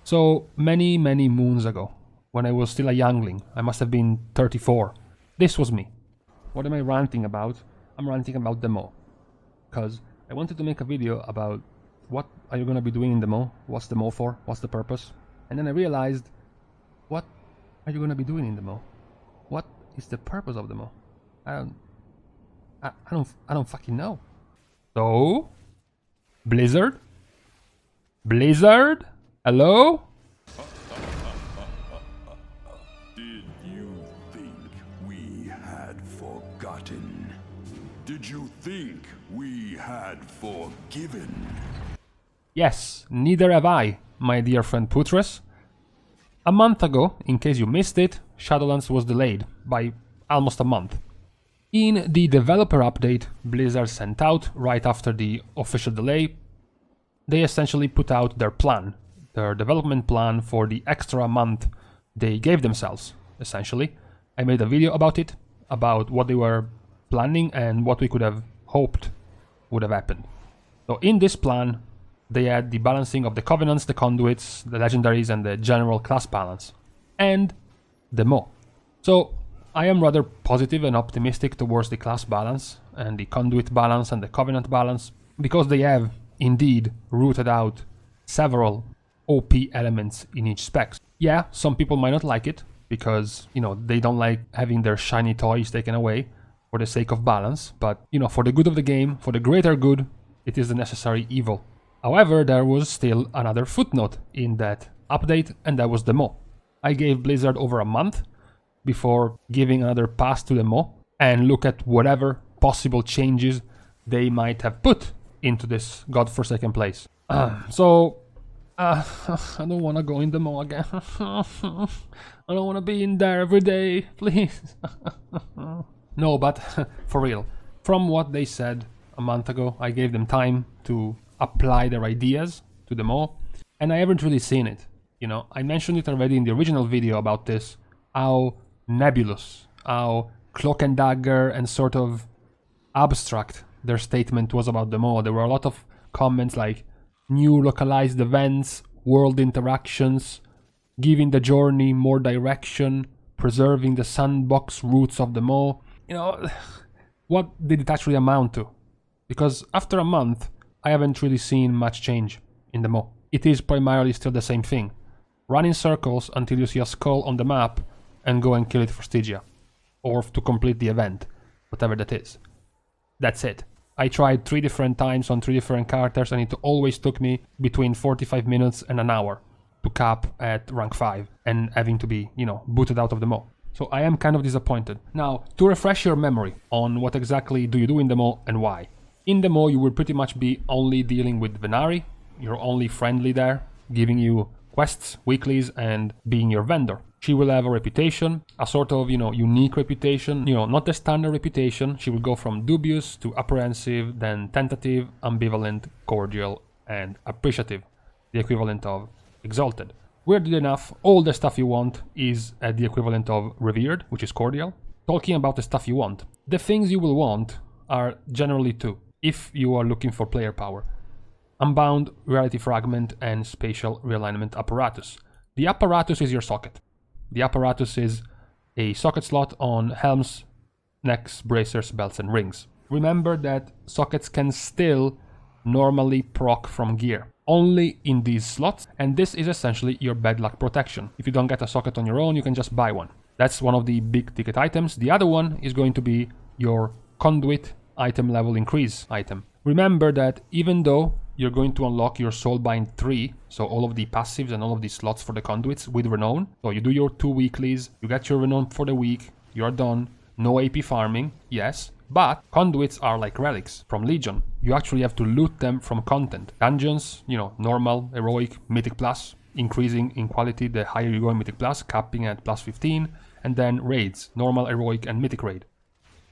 So many moons ago, when I was still a youngling, I must have been 34, this was me. What am I ranting about? I'm ranting about the MAW. Because I wanted to make a video about what are you gonna be doing in the MAW, what's the MAW for, what's the purpose, and then I realized, what are you gonna be doing in the MAW? What is the purpose of the MAW? I don't fucking know. So, Blizzard? Hello? Did you think we had forgotten? Did you think we had forgiven? Yes, neither have I, my dear friend Putres. A month ago, in case you missed it, Shadowlands was delayed by almost a month. In the developer update Blizzard sent out right after the official delay, they essentially put out their plan, their development plan for the extra month they gave themselves, essentially. I made a video about it, about what they were planning and what we could have hoped would have happened. So in this plan, they had the balancing of the Covenants, the Conduits, the Legendaries and the general class balance, and the MAW. So I am rather positive and optimistic towards the class balance and the Conduit balance and the Covenant balance, because they have indeed rooted out several OP elements in each spec. Yeah, some people might not like it, because, you know, they don't like having their shiny toys taken away for the sake of balance, but, you know, for the good of the game, for the greater good, it is the necessary evil. However, there was still another footnote in that update, and that was the MAW. I gave Blizzard over a month before giving another pass to the MAW, and look at whatever possible changes they might have put into this godforsaken place. I don't want to go in the MAW again. I don't want to be in there every day, please. No, but for real, from what they said a month ago, I gave them time to apply their ideas to the MAW, and I haven't really seen it. You know, I mentioned it already in the original video about this, how nebulous, how cloak and dagger and sort of abstract their statement was about the MAW. There were a lot of comments like new localized events, world interactions, giving the journey more direction, preserving the sandbox roots of the MAW. You know, what did it actually amount to? Because after a month, I haven't really seen much change in the MAW. It is primarily still the same thing. Run in circles until you see a skull on the map and go and kill it for Stygia. Or to complete the event, whatever that is. That's it. I tried 3 different times on 3 different characters, and it always took me between 45 minutes and an hour to cap at rank 5 and having to be, you know, booted out of the MAW. So I am kind of disappointed. Now, to refresh your memory on what exactly do you do in the MAW and why. In the MAW, you will pretty much be only dealing with Venari. You're only friendly there, giving you quests, weeklies, and being your vendor. She will have a reputation, a sort of, you know, unique reputation, you know, not the standard reputation. She will go from dubious to apprehensive, then tentative, ambivalent, cordial, and appreciative, the equivalent of exalted. Weirdly enough, all the stuff you want is at the equivalent of revered, which is cordial. Talking about the stuff you want, the things you will want are generally 2, if you are looking for player power. Unbound, Reality Fragment, and Spatial Realignment Apparatus. The apparatus is your socket. The apparatus is a socket slot on helms, necks, bracers, belts, and rings. Remember that sockets can still normally proc from gear, only in these slots, and this is essentially your bad luck protection. If you don't get a socket on your own, you can just buy one. That's one of the big ticket items. The other one is going to be your conduit item level increase item. Remember that even though you're going to unlock your Soulbind 3, so all of the passives and all of the slots for the conduits with Renown. So you do your 2 weeklies, you get your Renown for the week, you're done. No AP farming, yes, but conduits are like relics from Legion. You actually have to loot them from content. Dungeons, you know, normal, heroic, mythic plus, increasing in quality the higher you go in mythic plus, capping at plus 15, and then raids, normal, heroic, and mythic raid.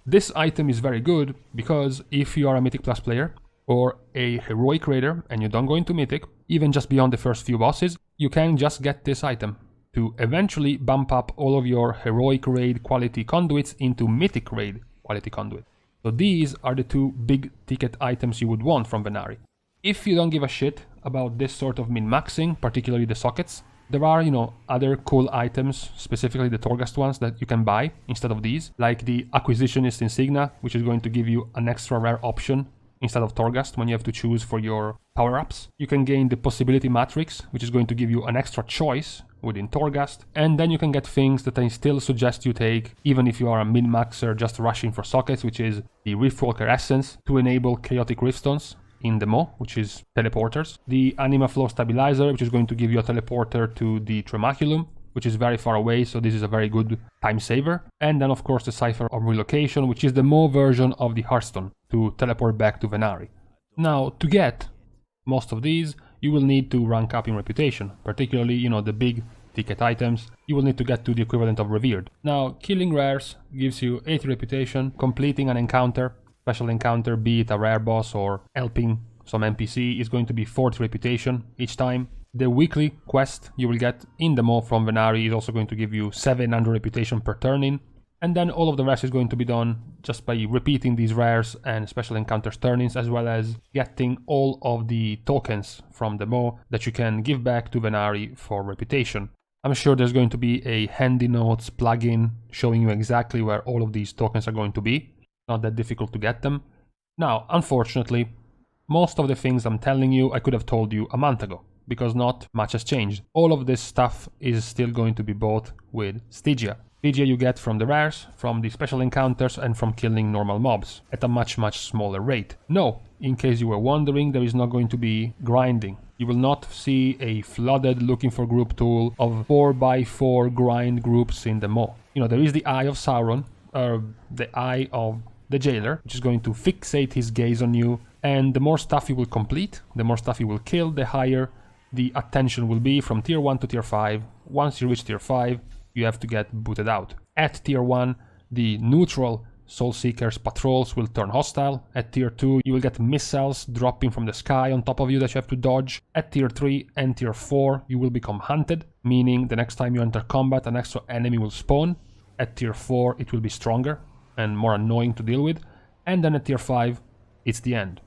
This item is very good because if you are a mythic plus player, or a heroic raider and you don't go into mythic, even just beyond the first few bosses, you can just get this item to eventually bump up all of your heroic raid quality conduits into mythic raid quality conduit. So these are the 2 big ticket items you would want from Venari. If you don't give a shit about this sort of min-maxing, particularly the sockets. There are, other cool items, specifically the Torghast ones, that you can buy instead of these, like the Acquisitionist Insignia, which is going to give you an extra rare option instead of Torghast when you have to choose for your power-ups. You can gain the Possibility Matrix, which is going to give you an extra choice within Torghast, and then you can get things that I still suggest you take, even if you are a min-maxer just rushing for sockets, which is the Riftwalker Essence to enable Chaotic Riftstones in the MAW, which is teleporters. The Anima Flow Stabilizer, which is going to give you a teleporter to the Tremaculum, which is very far away, so this is a very good time saver. And then of course the Cipher of Relocation, which is the MAW version of the Hearthstone, to teleport back to Venari. Now, to get most of these, you will need to rank up in reputation, particularly, the big ticket items. You will need to get to the equivalent of Revered. Now, killing rares gives you 80 reputation, completing an encounter, special encounter, be it a rare boss or helping some NPC, is going to be 40 reputation each time. The weekly quest you will get in the MAW from Venari is also going to give you 700 reputation per turn in. And then all of the rest is going to be done just by repeating these rares and special encounters turn-ins, as well as getting all of the tokens from the MAW that you can give back to Venari for reputation. I'm sure there's going to be a handy notes plugin showing you exactly where all of these tokens are going to be. Not that difficult to get them. Now, unfortunately, most of the things I'm telling you I could have told you a month ago, because not much has changed. All of this stuff is still going to be bought with Stygia. Stygia you get from the rares, from the special encounters, and from killing normal mobs at a much smaller rate. No, in case you were wondering, there is not going to be grinding. You will not see a flooded looking for group tool of 4x4 grind groups in the MAW. There is the Eye of Sauron, or the Eye of the Jailer, which is going to fixate his gaze on you, and the more stuff you will complete, the more stuff you will kill, the higher the attention will be from tier 1 to tier 5. Once you reach tier 5, you have to get booted out. At tier 1, the neutral Soul Seekers patrols will turn hostile. At tier 2, you will get missiles dropping from the sky on top of you that you have to dodge. At tier 3 and tier 4, you will become hunted, meaning the next time you enter combat, an extra enemy will spawn. At tier 4, it will be stronger and more annoying to deal with. And then at tier 5, it's the end.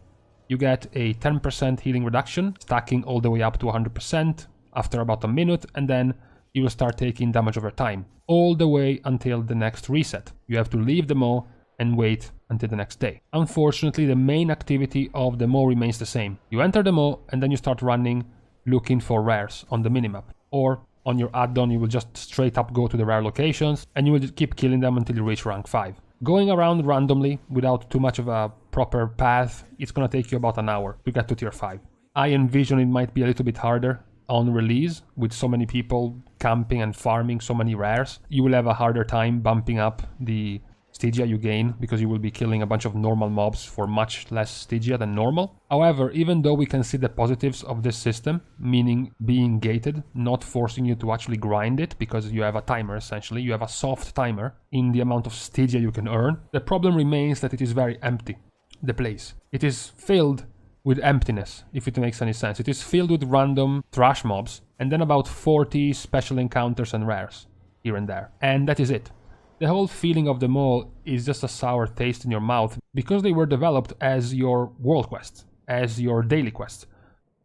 You get a 10% healing reduction, stacking all the way up to 100% after about a minute, and then you will start taking damage over time, all the way until the next reset. You have to leave the MAW and wait until the next day. Unfortunately, the main activity of the MAW remains the same. You enter the MAW and then you start running, looking for rares on the minimap, or on your add-on you will just straight up go to the rare locations and you will keep killing them until you reach rank 5. Going around randomly without too much of a proper path, it's gonna take you about an hour to get to tier 5. I envision it might be a little bit harder on release, with so many people camping and farming so many rares. You will have a harder time bumping up the Stygia you gain, because you will be killing a bunch of normal mobs for much less Stygia than normal. However, even though we can see the positives of this system, meaning being gated, not forcing you to actually grind it, because you have a timer essentially, you have a soft timer in the amount of Stygia you can earn, the problem remains that it is very empty, the place. It is filled with emptiness, if it makes any sense. It is filled with random trash mobs, and then about 40 special encounters and rares, here and there. And that is it. The whole feeling of the MAW is just a sour taste in your mouth, because they were developed as your world quests, as your daily quests.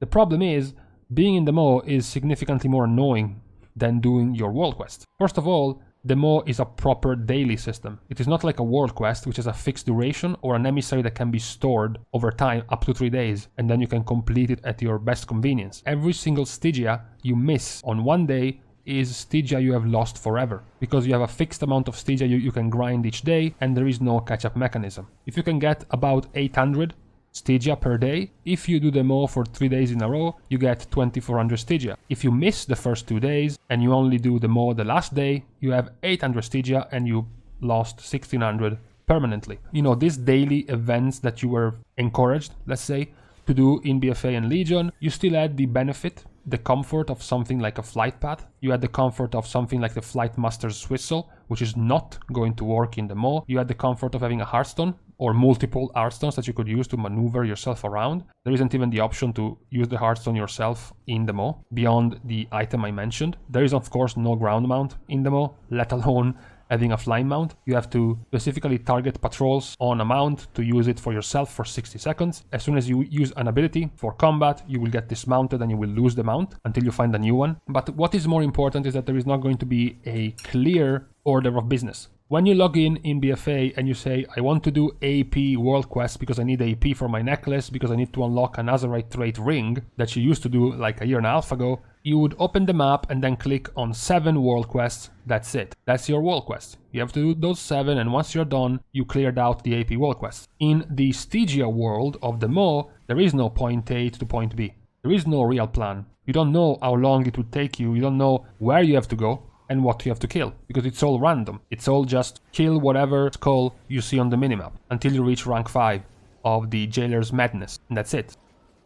The problem is, being in the MAW is significantly more annoying than doing your world quest. First of all, the MAW is a proper daily system. It is not like a world quest, which has a fixed duration, or an emissary that can be stored over time up to 3 days, and then you can complete it at your best convenience. Every single Stygia you miss on one day is Stygia you have lost forever, because you have a fixed amount of Stygia you can grind each day, and there is no catch-up mechanism. If you can get about 800 Stygia per day, if you do the MAW for 3 days in a row, you get 2400 Stygia. If you miss the first 2 days and you only do the MAW the last day, you have 800 Stygia and you lost 1600 permanently. These daily events that you were encouraged, let's say, to do in BFA and Legion, you still had the benefit, the comfort of something like a flight path. You had the comfort of something like the Flight Master's Whistle, which is not going to work in the MAW. You had the comfort of having a Hearthstone, or multiple Hearthstones that you could use to maneuver yourself around. There isn't even the option to use the Hearthstone yourself in the MAW, beyond the item I mentioned. There is of course no ground mount in the MAW, let alone having a flying mount. You have to specifically target patrols on a mount to use it for yourself for 60 seconds. As soon as you use an ability for combat, you will get dismounted and you will lose the mount until you find a new one. But what is more important is that there is not going to be a clear order of business. When you log in BFA and you say, I want to do AP world quest because I need AP for my necklace, because I need to unlock a Nazarite trait ring that you used to do like a year and a half ago, you would open the map and then click on 7 world quests. That's it. That's your world quest. You have to do those 7, and once you're done, you cleared out the AP world quest. In the Stygia world of the MAW, there is no point A to point B. There is no real plan. You don't know how long it would take you. You don't know where you have to go and what you have to kill, because it's all random. It's all just kill whatever skull you see on the minimap until you reach rank 5 of the Jailer's Madness, and that's it.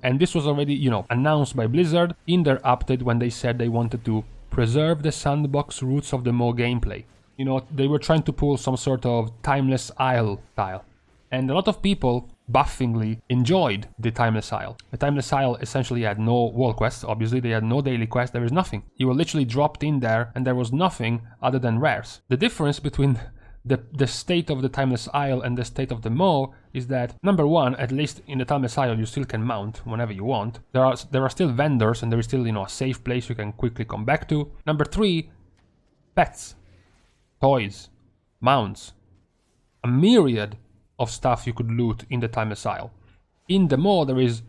And this was already, announced by Blizzard in their update when they said they wanted to preserve the sandbox roots of the MAW gameplay. They were trying to pull some sort of Timeless Isle style. And a lot of people buffingly enjoyed the Timeless Isle. The Timeless Isle essentially had no world quests, obviously, they had no daily quests, there was nothing. You were literally dropped in there and there was nothing other than rares. The difference between the state of the Timeless Isle and the state of the MAW is that, number one, at least in the Timeless Isle you still can mount whenever you want. There are still vendors and there is still, a safe place you can quickly come back to. Number 3, pets, toys, mounts, a myriad of stuff you could loot in the Timeless Isle. In the MAW there is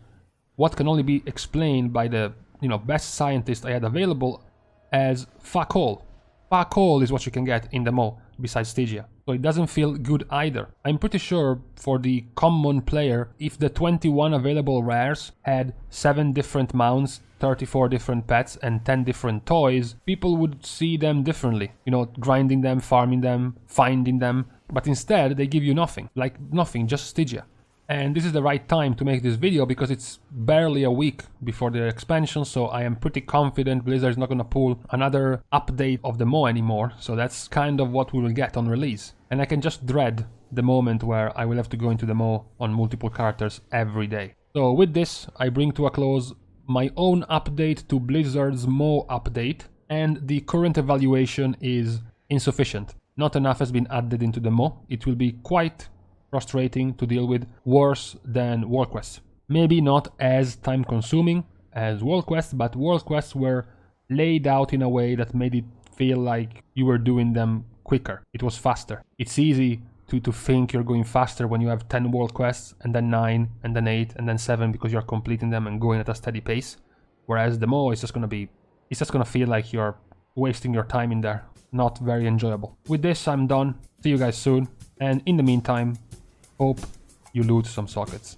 what can only be explained by the best scientist I had available as fuck all. Fuck all is what you can get in the MAW besides Stygia. So it doesn't feel good either. I'm pretty sure for the common player, if the 21 available rares had 7 different mounts, 34 different pets and 10 different toys, people would see them differently. Grinding them, farming them, finding them. But instead, they give you nothing. Like nothing, just Stygia. And this is the right time to make this video because it's barely a week before the expansion, so I am pretty confident Blizzard is not going to pull another update of the MAW anymore, so that's kind of what we will get on release. And I can just dread the moment where I will have to go into the MAW on multiple characters every day. So with this, I bring to a close my own update to Blizzard's MAW update, and the current evaluation is insufficient. Not enough has been added into the MAW. It will be quite frustrating to deal with, worse than world quests. Maybe not as time consuming as world quests, but world quests were laid out in a way that made it feel like you were doing them quicker. It was faster. It's easy to think you're going faster when you have 10 world quests and then 9 and then 8 and then 7 because you're completing them and going at a steady pace. Whereas the MAW is just gonna feel like you're wasting your time in there. Not very enjoyable. With this, I'm done. See you guys soon. And in the meantime, hope you loot some sockets.